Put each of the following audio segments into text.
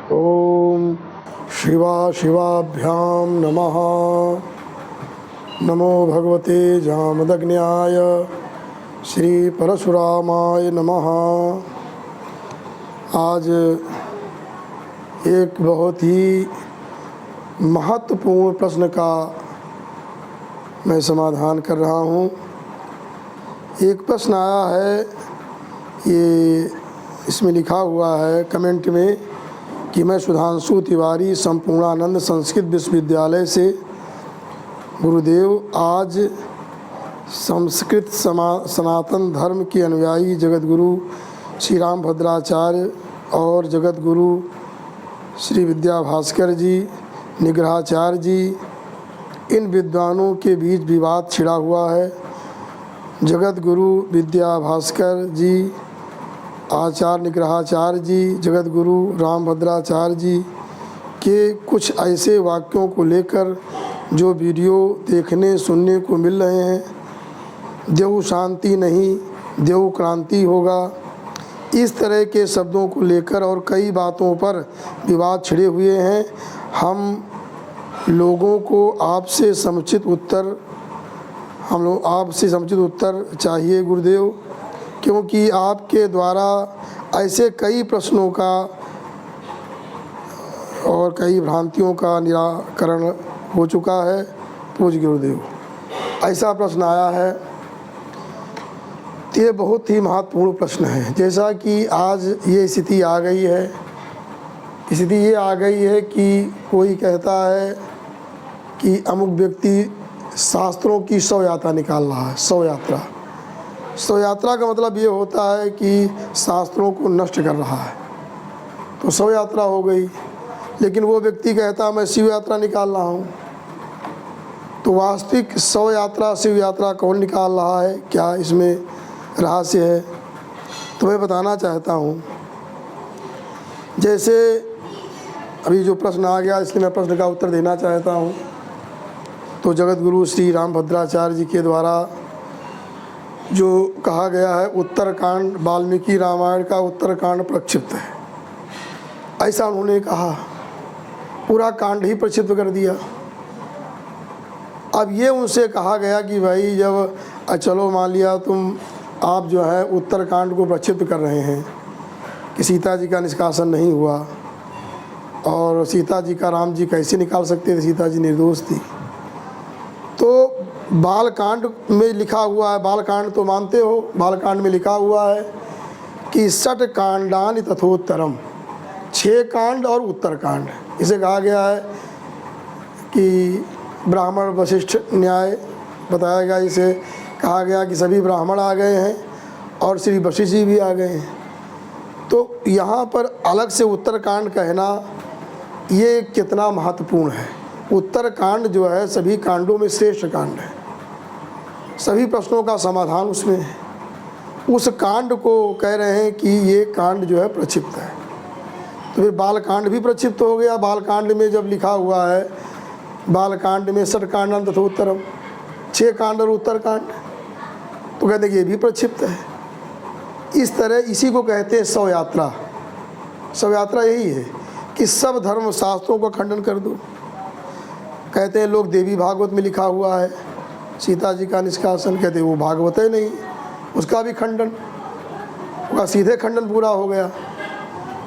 ओम शिवाभ्याम नमः। नमो भगवते जामदग्न्याय श्री परशुरामाय नमः। आज एक बहुत ही महत्वपूर्ण प्रश्न का मैं समाधान कर रहा हूँ। एक प्रश्न आया है, ये इसमें लिखा हुआ है कमेंट में कि मैं सुधांशु तिवारी संपूर्णानंद संस्कृत विश्वविद्यालय से। गुरुदेव, आज संस्कृत सनातन धर्म के अनुयायी जगतगुरु श्री रामभद्राचार्य और जगतगुरु श्री विद्या भास्कर जी, निग्रहाचार्य जी, इन विद्वानों के बीच विवाद छिड़ा हुआ है। जगतगुरु विद्या भास्कर जी, आचार्य निग्रहाचार्य जी, जगतगुरु रामभद्राचार्य जी के कुछ ऐसे वाक्यों को लेकर जो वीडियो देखने सुनने को मिल रहे हैं, देव शांति नहीं देव क्रांति होगा, इस तरह के शब्दों को लेकर और कई बातों पर विवाद छिड़े हुए हैं। हम लोगों को आपसे समुचित उत्तर चाहिए गुरुदेव, क्योंकि आपके द्वारा ऐसे कई प्रश्नों का और कई भ्रांतियों का निराकरण हो चुका है। पूज्य गुरुदेव, ऐसा प्रश्न आया है, ये बहुत ही महत्वपूर्ण प्रश्न है। जैसा कि आज ये स्थिति आ गई है, स्थिति ये आ गई है कि कोई कहता है कि अमुक व्यक्ति शास्त्रों की शव यात्रा निकाल रहा है। शव यात्रा का मतलब ये होता है कि शास्त्रों को नष्ट कर रहा है, तो शव यात्रा हो गई। लेकिन वो व्यक्ति कहता मैं शिव यात्रा निकाल रहा हूँ, तो वास्तविक शव यात्रा शिव यात्रा कौन निकाल रहा है, क्या इसमें रहस्य है? तो मैं बताना चाहता हूँ। जैसे अभी जो प्रश्न आ गया, इसलिए मैं प्रश्न का उत्तर देना चाहता हूँ। तो जगतगुरु श्री रामभद्राचार्य जी के द्वारा जो कहा गया है, उत्तरकांड वाल्मीकि रामायण का उत्तरकांड प्रक्षिप्त है, ऐसा उन्होंने कहा। पूरा कांड ही प्रक्षिप्त कर दिया। अब ये उनसे कहा गया कि भाई जब चलो मान लिया आप जो है उत्तरकांड को प्रक्षिप्त कर रहे हैं कि सीता जी का निष्कासन नहीं हुआ, और सीता जी का राम जी कैसे निकाल सकते थे, सीता जी निर्दोष थी। तो बालकांड में लिखा हुआ है, बालकांड तो मानते हो, बालकांड में लिखा हुआ है कि षट कांडानि तथोत्तरम, 6 कांड और उत्तरकांड। इसे कहा गया है कि ब्राह्मण वशिष्ठ न्याय बताया गया। इसे कहा गया कि सभी ब्राह्मण आ गए हैं और श्री वशिष्ठ जी भी आ गए हैं। तो यहाँ पर अलग से उत्तरकांड कहना ये कितना महत्वपूर्ण है। उत्तरकांड जो है सभी कांडों में श्रेष्ठ कांड है, सभी प्रश्नों का समाधान उसमें है। उस कांड को कह रहे हैं कि ये कांड जो है प्रक्षिप्त है, तो फिर बालकांड भी प्रक्षिप्त हो गया। बालकांड में जब लिखा हुआ है, बालकांड में षट कांडन तथा उत्तरम, 6 कांड और उत्तरकांड, तो कहते हैं कि ये भी प्रक्षिप्त है। इस तरह इसी को कहते हैं शव यात्रा। शव यात्रा यही है कि सब धर्म शास्त्रों का खंडन कर दो। कहते हैं लोग देवी भागवत में लिखा हुआ है सीता जी का निष्कासन, कहते हैं वो भागवत है नहीं, उसका भी खंडन, उसका सीधे खंडन पूरा हो गया।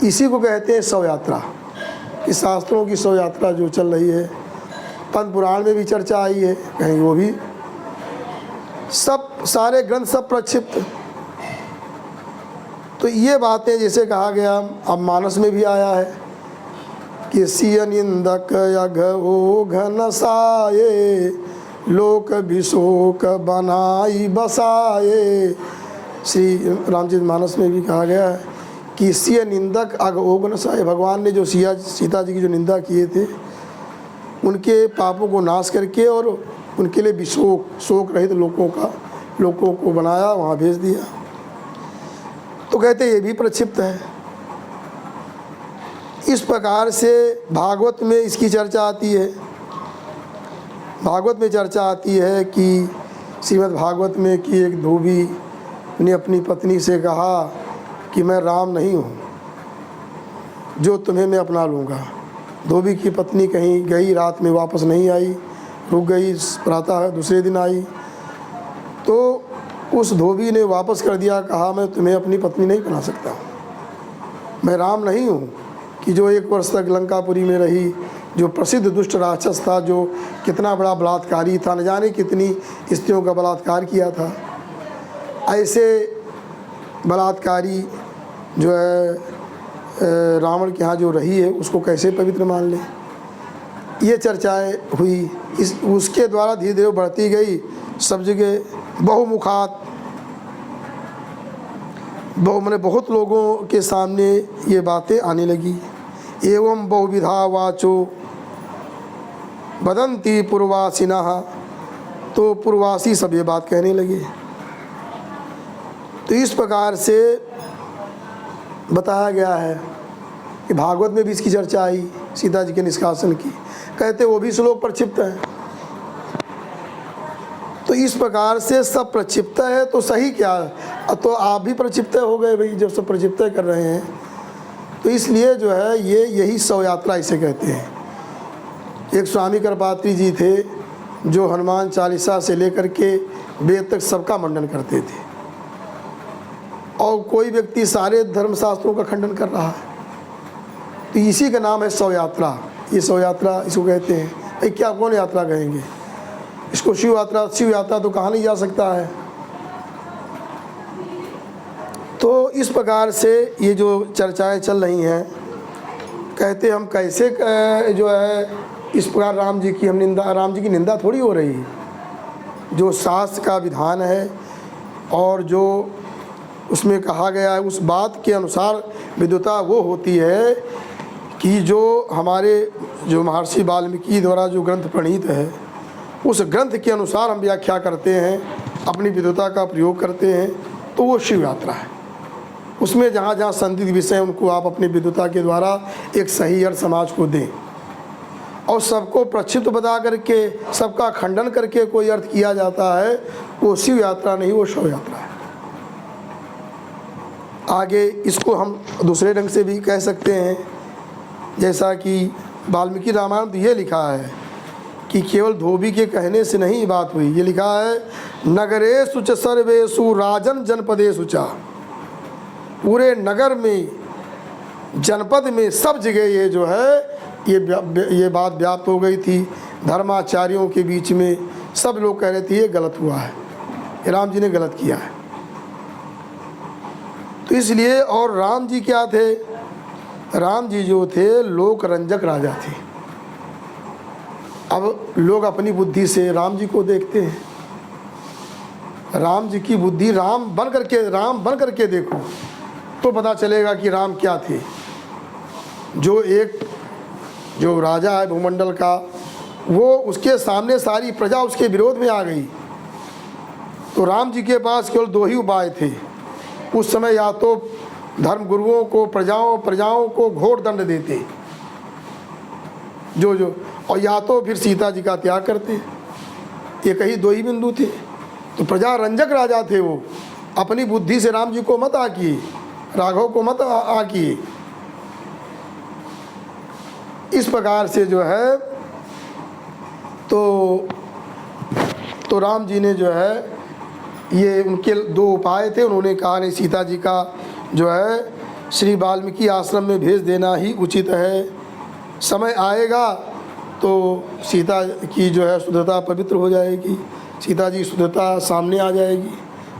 इसी को कहते हैं शव यात्रा, कि शास्त्रों की शव यात्रा जो चल रही है। पद्म पुराण में भी चर्चा आई है, कहीं वो भी सब सारे ग्रंथ सब प्रक्षिप्त। तो ये बातें जैसे कहा गया, अब मानस में भी आया है कि सिय निंदक अघो घन साये, लोक विशोक बनाई बसाए। श्री रामचरित मानस में भी कहा गया है कि सिय निंदक अघो घन साये, भगवान ने जो सीता जी की जो निंदा किए थे, उनके पापों को नाश करके और उनके लिए शोक रहित लोगों को बनाया, वहाँ भेज दिया। तो कहते ये भी प्रक्षिप्त है। इस प्रकार से भागवत में इसकी चर्चा आती है। भागवत में चर्चा आती है कि श्रीमद् भागवत में कि एक धोबी ने अपनी पत्नी से कहा कि मैं राम नहीं हूँ, जो तुम्हें मैं अपना लूँगा। धोबी की पत्नी कहीं गई, रात में वापस नहीं आई, रुक गई, प्रातः दूसरे दिन आई तो उस धोबी ने वापस कर दिया, कहा मैं तुम्हें अपनी पत्नी नहीं बना सकता, मैं राम नहीं हूँ कि जो 1 वर्ष तक लंकापुरी में रही, जो प्रसिद्ध दुष्ट राक्षस था, जो कितना बड़ा बलात्कारी था, न जाने कितनी स्त्रियों का बलात्कार किया था। ऐसे बलात्कारी जो है रावण के यहाँ जो रही है उसको कैसे पवित्र मान ले। ये चर्चाएं हुई, उसके द्वारा धीरे धीरे बढ़ती गई। सब जगह बहुमुखात मैंने बहुत लोगों के सामने ये बातें आने लगी। एवं बहुविधा वाचो वदंती पूर्वासिनः, तो पूर्वासी सब ये बात कहने लगे। तो इस प्रकार से बताया गया है कि भागवत में भी इसकी चर्चा आई, सीता जी के निष्कासन की। कहते वो भी श्लोक प्रक्षिप्त है। तो इस प्रकार से सब प्रक्षिप्त है तो सही क्या, तो आप भी प्रक्षिप्त हो गए भाई, जब सब प्रक्षिप्त कर रहे हैं। तो इसलिए जो है ये यही शव यात्रा इसे कहते हैं। एक स्वामी करपात्री जी थे जो हनुमान चालीसा से लेकर के वेद तक सबका मंडन करते थे, और कोई व्यक्ति सारे धर्मशास्त्रों का खंडन कर रहा है, तो इसी का नाम है शव यात्रा। ये शव यात्रा इसको कहते हैं। भाई क्या कौन यात्रा कहेंगे इसको? शिव यात्रा तो कहाँ नहीं जा सकता है। तो इस प्रकार से ये जो चर्चाएं चल रही हैं, कहते हम कैसे जो है इस प्रकार राम जी की निंदा थोड़ी हो रही है। जो शास्त्र का विधान है और जो उसमें कहा गया है उस बात के अनुसार विद्वता वो होती है कि जो हमारे जो महर्षि वाल्मीकि द्वारा जो ग्रंथ प्रणीत है उस ग्रंथ के अनुसार हम व्याख्या करते हैं, अपनी विद्वता का प्रयोग करते हैं, तो वो शिव यात्रा है। उसमें जहाँ जहाँ संदिग्ध विषय उनको आप अपनी विद्वता के द्वारा एक सही अर्थ समाज को दें, और सबको प्रक्षिप्त बता करके सबका खंडन करके कोई अर्थ किया जाता है, वो शिव यात्रा नहीं, वो शव यात्रा है। आगे इसको हम दूसरे ढंग से भी कह सकते हैं, जैसा कि वाल्मीकि रामायण तो ये लिखा है कि केवल धोबी के कहने से नहीं बात हुई। ये लिखा है नगरेषु च सर्वेषु राजन जनपदेषु च, पूरे नगर में जनपद में सब जगह ये जो है ये बात व्याप्त हो गई थी। धर्माचार्यों के बीच में सब लोग कह रहे थे ये गलत हुआ है, ये राम जी ने गलत किया है। तो इसलिए, और राम जी क्या थे? राम जी जो थे लोक रंजक राजा थे। अब लोग अपनी बुद्धि से राम जी को देखते हैं। राम जी की बुद्धि राम बन करके देखो तो पता चलेगा कि राम क्या थे। जो राजा है भूमंडल का, वो उसके सामने सारी प्रजा उसके विरोध में आ गई, तो राम जी के पास केवल 2 ही उपाय थे उस समय। या तो धर्म गुरुओं को प्रजाओं को घोर दंड देते जो और या तो फिर सीता जी का त्याग करते। ये कहीं 2 ही बिंदु थे। तो प्रजा रंजक राजा थे, वो अपनी बुद्धि से राम जी को मत आकिए, राघव को मत आकिए। इस प्रकार से जो है तो राम जी ने जो है ये उनके 2 उपाय थे। उन्होंने कहा नहीं, सीता जी का जो है श्री वाल्मीकि आश्रम में भेज देना ही उचित है। समय आएगा तो सीता की जो है शुद्धता पवित्र हो जाएगी, सीता जी की शुद्धता सामने आ जाएगी,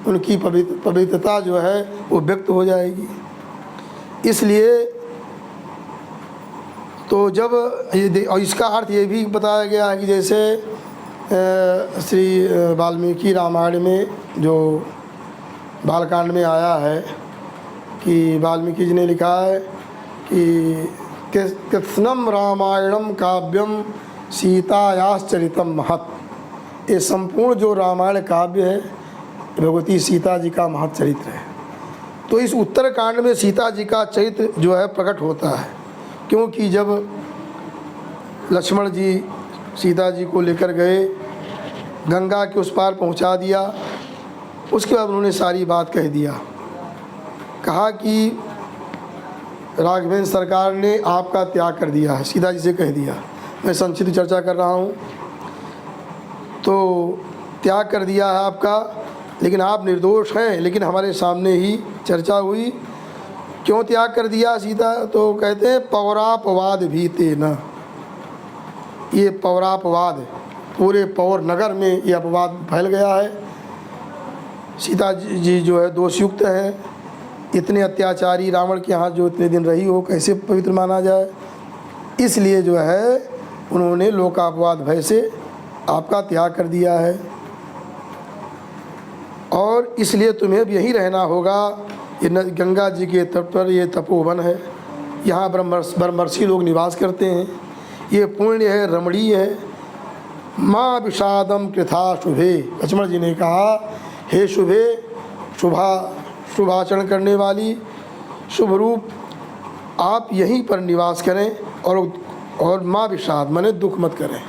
उनकी पवित्रता जो है वो व्यक्त हो जाएगी। इसलिए तो जब ये, और इसका अर्थ ये भी बताया गया है कि जैसे श्री वाल्मीकि रामायण में जो बालकांड में आया है कि वाल्मीकि जी ने लिखा है कि कृत्स्नम रामायणम काव्यम सीतायाश्चरितम महत्। ये संपूर्ण जो रामायण काव्य है भगवती सीता जी का महत् चरित्र है। तो इस उत्तरकांड में सीता जी का चरित्र जो है प्रकट होता है, क्योंकि जब लक्ष्मण जी सीता जी को लेकर गए, गंगा के उस पार पहुंचा दिया, उसके बाद उन्होंने सारी बात कह दिया। कहा कि राघवेंद्र सरकार ने आपका त्याग कर दिया है, सीता जी से कह दिया। मैं संक्षिप्त चर्चा कर रहा हूँ। तो त्याग कर दिया है आपका, लेकिन आप निर्दोष हैं, लेकिन हमारे सामने ही चर्चा हुई। क्यों त्याग कर दिया सीता? तो कहते हैं पौरापवाद भी ते न, ये पौरापवाद पूरे पौर नगर में ये अपवाद फैल गया है। सीता जी जो है दोषयुक्त है, इतने अत्याचारी रावण के हाथ जो इतने दिन रही हो कैसे पवित्र माना जाए? इसलिए जो है उन्होंने लोकापवाद भय से आपका त्याग कर दिया है। और इसलिए तुम्हें भी यहीं रहना होगा। ये गंगा जी के तट पर ये तपोवन है, यहाँ ब्रह्मर्षि लोग निवास करते हैं। ये पुण्य है, रमणीय है। माँ विषादम कृथा शुभे, लक्ष्मण जी ने कहा हे शुभे, शुभाचरण करने वाली, शुभ रूप, आप यहीं पर निवास करें और माँ विषाद माने दुख मत करें।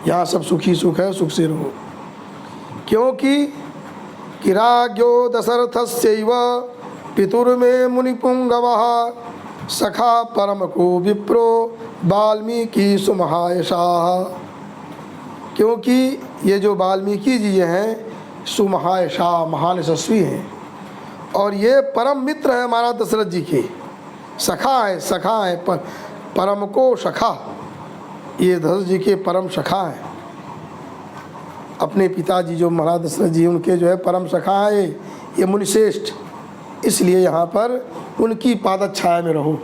यहाँ सब सुखी सुख है, सुख से रहो। क्योंकि किराज्ञो दशरथस्यैव पितुर्मे मुनिपुंगवः सखा परम को विप्रो वाल्मीकि सुमहायशाः। क्योंकि ये जो वाल्मीकि जी हैं सुमहायशाः, महान यशस्वी हैं, और ये परम मित्र है हमारा दशरथ जी के, सखा है परम को सखा, ये दशरथ जी के परम सखा हैं। अपने पिताजी जो महाराज दशरथ जी उनके जो है परम सखा है ये मुनिश्रेष्ठ, इसलिए यहाँ पर उनकी पादछाया में रहो।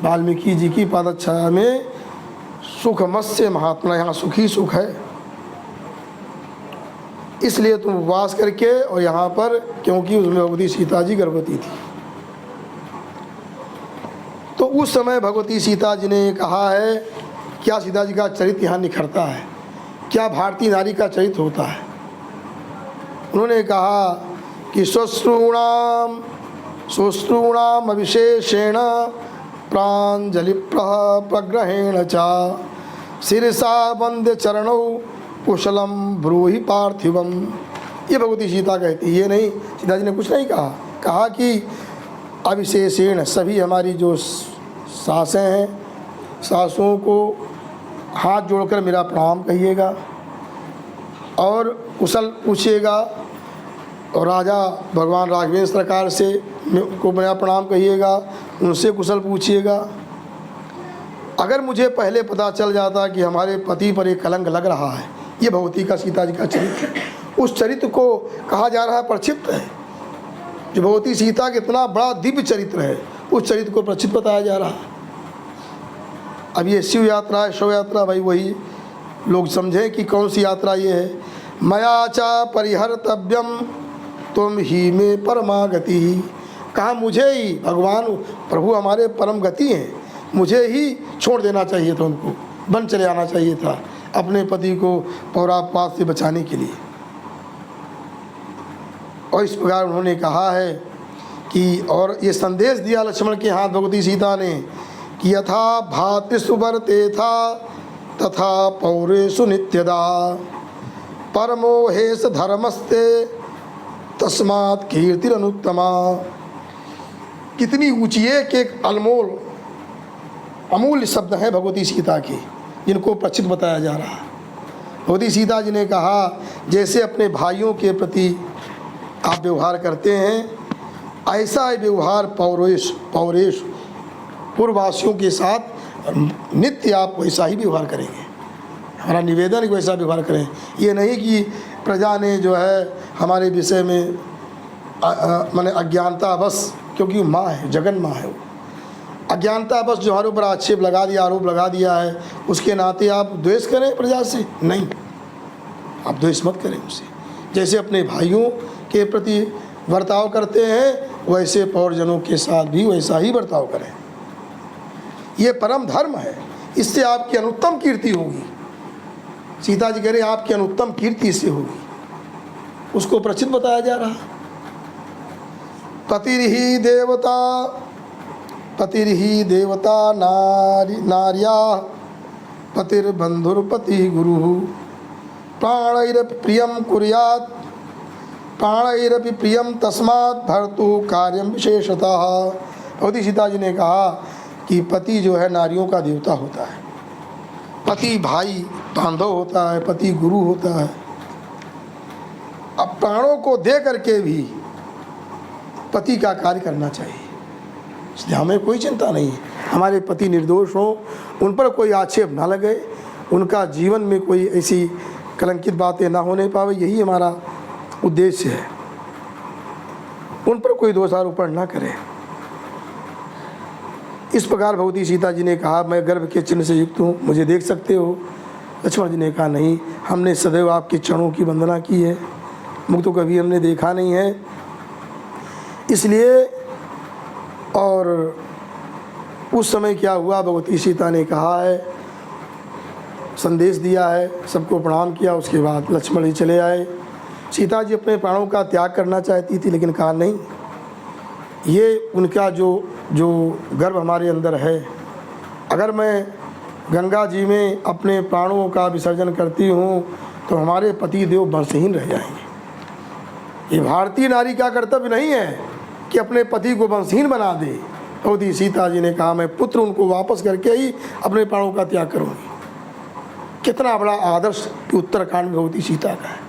वाल्मीकि जी की पादछाया में सुख मत्स्य महात्मा, यहाँ सुखी सुख है। इसलिए तुम उपवास करके और यहाँ पर, क्योंकि उसमें भगवती सीता जी गर्भवती थी। तो उस समय भगवती सीता जी ने कहा है, क्या सीता जी का चरित्र यहाँ निखरता है, क्या भारतीय नारी का चरित्र होता है। उन्होंने कहा कि सुश्रूणाम अविशेषेण प्रांजलि प्रग्रहेण चा शिरसा वंद्य चरणौ कुशलम ब्रूहि पार्थिवम। ये भगवती सीता कहती, ये नहीं, सीता जी ने कुछ नहीं कहा। कहा कि अविशेषेण, सभी हमारी जो सासें हैं, सासों को हाथ जोड़कर मेरा प्रणाम कहिएगा और कुशल पूछिएगा, और राजा भगवान राघवेंद्र सरकार से को मेरा प्रणाम कहिएगा, उनसे कुशल पूछिएगा। अगर मुझे पहले पता चल जाता कि हमारे पति पर एक कलंक लग रहा है, ये भगवती का सीता जी का चरित्र, उस चरित्र को कहा जा रहा है प्रक्षिप्त है। जो भगवती सीता का इतना बड़ा दिव्य चरित्र है, उस चरित्र को प्रक्षिप्त बताया जा रहा है। अब ये शिव यात्रा है, शव यात्रा, भाई वही लोग समझें कि कौन सी यात्रा ये है। मया चा परिहर्तव्यम तुम ही में परमागति। कहा मुझे ही, भगवान प्रभु हमारे परम गति हैं, मुझे ही छोड़ देना चाहिए था, उनको बन चले आना चाहिए था अपने पति को पौरापात से बचाने के लिए। और इस प्रकार उन्होंने कहा है कि, और ये संदेश दिया लक्ष्मण के हाथ भगवती सीता ने कि यथा भातृषु वर्ते था तथा पौरेषु नित्यदा परमोहेश धर्मस्ते तस्मात् कीर्तिरनुत्तमा। कितनी ऊंची एक अमूल्य शब्द है भगवती सीता के, जिनको प्रचित बताया जा रहा है। भगवती सीता जी ने कहा, जैसे अपने भाइयों के प्रति आप व्यवहार करते हैं, ऐसा ही व्यवहार पौरेश पूर्ववासियों के साथ नित्य आप वैसा ही व्यवहार करेंगे। हमारा निवेदन है कि वैसा व्यवहार करें। ये नहीं कि प्रजा ने जो है हमारे विषय में माने अज्ञानता बस, क्योंकि माँ है, जगन माँ है, वो अज्ञानता बस जो हमारे ऊपर आक्षेप लगा दिया, आरोप लगा दिया है, उसके नाते आप द्वेष करें प्रजा से? नहीं, आप द्वेष मत करें उनसे। जैसे अपने भाइयों के प्रति बर्ताव करते हैं, वैसे पौरजनों के साथ भी वैसा ही बर्ताव करें। ये परम धर्म है, इससे आपकी अनुत्तम कीर्ति होगी। सीता जी कह रहे आपकी अनुत्तम कीर्ति इससे होगी, उसको प्रचित बताया जा रहा। पतिर्हि देवता नार्या पतिर्बंधुर्पति गुरु प्राणैरपि प्रियम कुर्यात् तस्मात् भर्तु कार्यम विशेषतः। भगवती सीता जी ने कहा कि पति जो है नारियों का देवता होता है, पति भाई बांधव होता है, पति गुरु होता है। अब प्राणों को दे करके भी पति का कार्य करना चाहिए, इसलिए हमें कोई चिंता नहीं है। हमारे पति निर्दोष हों, उन पर कोई आक्षेप ना लगे, उनका जीवन में कोई ऐसी कलंकित बातें ना होने पावे, यही हमारा उद्देश्य है। उन पर कोई दोषारोपण ना करे। इस प्रकार भगवती सीता जी ने कहा, मैं गर्भ के चिन्ह से युक्त हूँ, मुझे देख सकते हो। लक्ष्मण जी ने कहा, नहीं, हमने सदैव आपके चरणों की वंदना की है, मुझ तो कभी हमने देखा नहीं है। इसलिए और उस समय क्या हुआ, भगवती सीता ने कहा है, संदेश दिया है, सबको प्रणाम किया। उसके बाद लक्ष्मण जी चले आए। सीता जी अपने प्राणों का त्याग करना चाहती थी, लेकिन कहा नहीं, ये उनका जो गर्भ हमारे अंदर है, अगर मैं गंगा जी में अपने प्राणों का विसर्जन करती हूँ तो हमारे पति देव वंशहीन रह जाएंगे। ये भारतीय नारी का कर्तव्य नहीं है कि अपने पति को वंशहीन बना दे। भगवती सीता जी ने कहा, मैं पुत्र उनको वापस करके ही अपने प्राणों का त्याग करूँगी। कितना बड़ा आदर्श उत्तरकांड में भगवती सीता का है।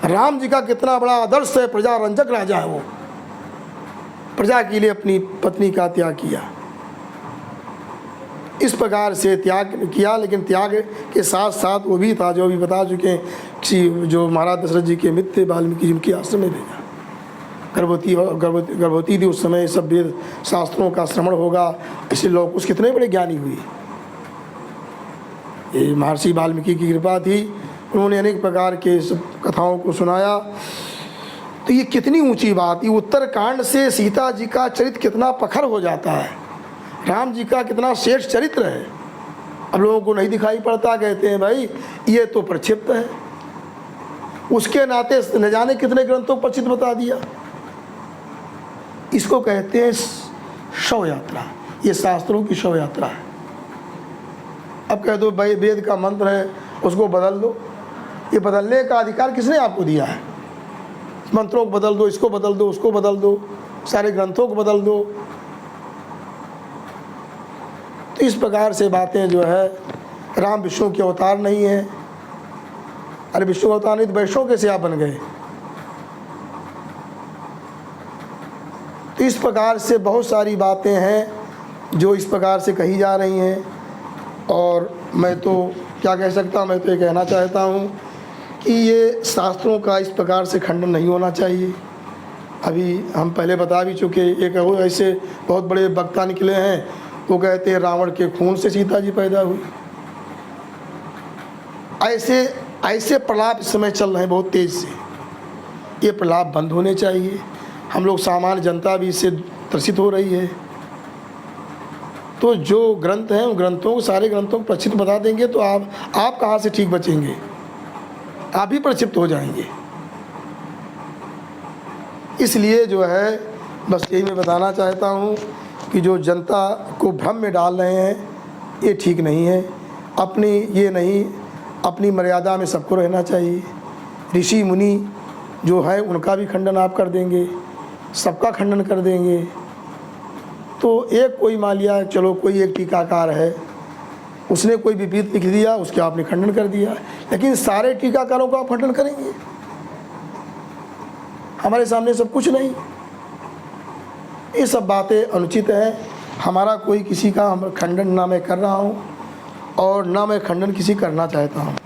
राम जी का कितना बड़ा आदर्श है, प्रजा रंजक राजा है, वो प्रजा के लिए अपनी पत्नी का त्याग किया। इस प्रकार से त्याग किया, लेकिन त्याग के साथ साथ वो भी था जो अभी बता चुके हैं, जो महाराज दशरथ जी के मित्र थे, वाल्मीकि जी के आश्रम में भेजा। गर्भवती थी उस समय, सब वेद शास्त्रों का श्रवण होगा, इसलिए लोग कुछ कितने बड़े ज्ञानी हुए। ये महर्षि वाल्मीकि की कृपा थी, उन्होंने अनेक प्रकार के सब कथाओं को सुनाया। तो ये कितनी ऊंची बात, ये उत्तरकांड से सीता जी का चरित्र कितना प्रखर हो जाता है, राम जी का कितना श्रेष्ठ चरित्र है। अब लोगों को नहीं दिखाई पड़ता, कहते हैं भाई ये तो प्रक्षिप्त है, उसके नाते न जाने कितने ग्रंथों पर प्रक्षिप्त बता दिया। इसको कहते हैं शव यात्रा, ये शास्त्रों की शव यात्रा है। अब कह दो भाई वेद का मंत्र है उसको बदल दो, ये बदलने का अधिकार किसने आपको दिया है? मंत्रों को बदल दो, इसको बदल दो, उसको बदल दो, सारे ग्रंथों को बदल दो। तो इस प्रकार से बातें जो है, राम विष्णु के अवतार नहीं है। अरे विष्णु अवतार नहीं तो वैष्णव कैसे आप बन गए? तो इस प्रकार से बहुत सारी बातें हैं जो इस प्रकार से कही जा रही हैं। और मैं तो क्या कह सकता हूँ, मैं तो ये कहना चाहता हूँ कि ये शास्त्रों का इस प्रकार से खंडन नहीं होना चाहिए। अभी हम पहले बता भी चुके, एक ऐसे बहुत बड़े वक्ता निकले हैं, वो कहते हैं रावण के खून से सीता जी पैदा हुई। ऐसे प्रलाप इस समय चल रहे हैं बहुत तेज़ से, ये प्रलाप बंद होने चाहिए। हम लोग सामान्य जनता भी इससे त्रसित हो रही है। तो जो ग्रंथ हैं उन ग्रंथों को, सारे ग्रंथों को प्रक्षिप्त बता देंगे तो आप कहाँ से ठीक बचेंगे? आप ही प्रक्षिप्त हो जाएंगे। इसलिए जो है बस यही मैं बताना चाहता हूँ कि जो जनता को भ्रम में डाल रहे हैं ये ठीक नहीं है। अपनी मर्यादा में सबको रहना चाहिए। ऋषि मुनि जो है उनका भी खंडन आप कर देंगे, सबका खंडन कर देंगे। तो एक कोई मान लिया, चलो कोई एक टीकाकार है, उसने कोई विपरीत लिख दिया, उसके आपने खंडन कर दिया, लेकिन सारे टीकाकारों को आप खंडन करेंगे? हमारे सामने सब कुछ नहीं। ये सब बातें अनुचित हैं। हमारा कोई किसी का हम खंडन ना मैं कर रहा हूँ और ना मैं खंडन किसी करना चाहता हूँ।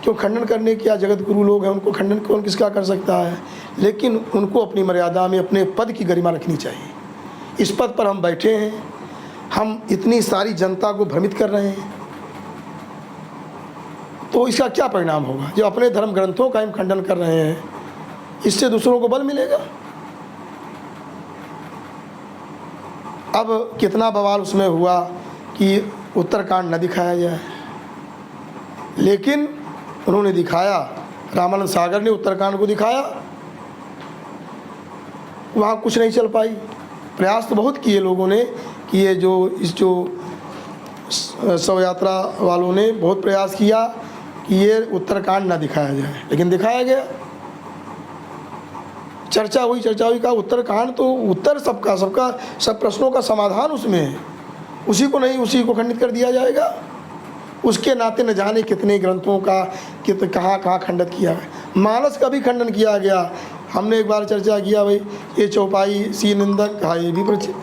क्यों खंडन करने की, जगत गुरु लोग हैं, उनको खंडन कौन किसका कर सकता है? लेकिन उनको अपनी मर्यादा में अपने पद की गरिमा रखनी चाहिए। इस पद पर हम बैठे हैं, हम इतनी सारी जनता को भ्रमित कर रहे हैं, तो इसका क्या परिणाम होगा? जो अपने धर्म ग्रंथों का हम खंडन कर रहे हैं, इससे दूसरों को बल मिलेगा। अब कितना बवाल उसमें हुआ कि उत्तरकांड न दिखाया जाए, लेकिन उन्होंने दिखाया। रामानंद सागर ने उत्तरकांड को दिखाया, वहाँ कुछ नहीं चल पाई। प्रयास तो बहुत किए लोगों ने कि ये जो शव यात्रा वालों ने बहुत प्रयास किया कि ये उत्तरकांड ना दिखाया जाए, लेकिन दिखाया गया। चर्चा हुई, कहा उत्तरकांड तो उत्तर सब प्रश्नों का समाधान उसमें है। उसी को नहीं, उसी को खंडित कर दिया जाएगा। उसके नाते न जाने कितने ग्रंथों का कहाँ खंडित किया है। मानस का भी खंडन किया गया। हमने एक बार चर्चा किया भाई ये चौपाई सी निंदक कहा, ये भी प्रचित।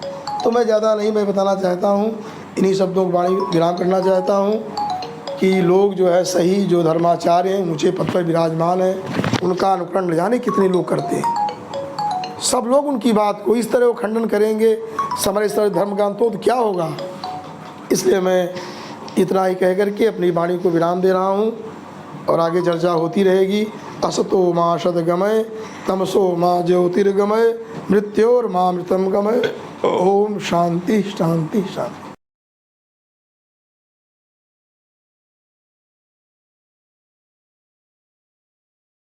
तो मैं ज़्यादा नहीं, मैं बताना चाहता हूँ, इन्हीं शब्दों को वाणी विराम करना चाहता हूँ कि लोग जो है सही, जो धर्माचार्य हैं, ऊँचे पद पर विराजमान हैं, उनका अनुकरण न जाने कितने लोग करते हैं। सब लोग उनकी बात को इस तरह वो खंडन करेंगे, हमारे इस तरह धर्म का अंत तो क्या होगा। इसलिए मैं इतना ही कह करके अपनी वाणी को विराम दे रहा हूँ और आगे चर्चा होती रहेगी। असतो मा सद्गमय तमसो मा ज्योतिर्गमय मृत्योर्मा मृतम गमय। ओम शांति शांति शांति।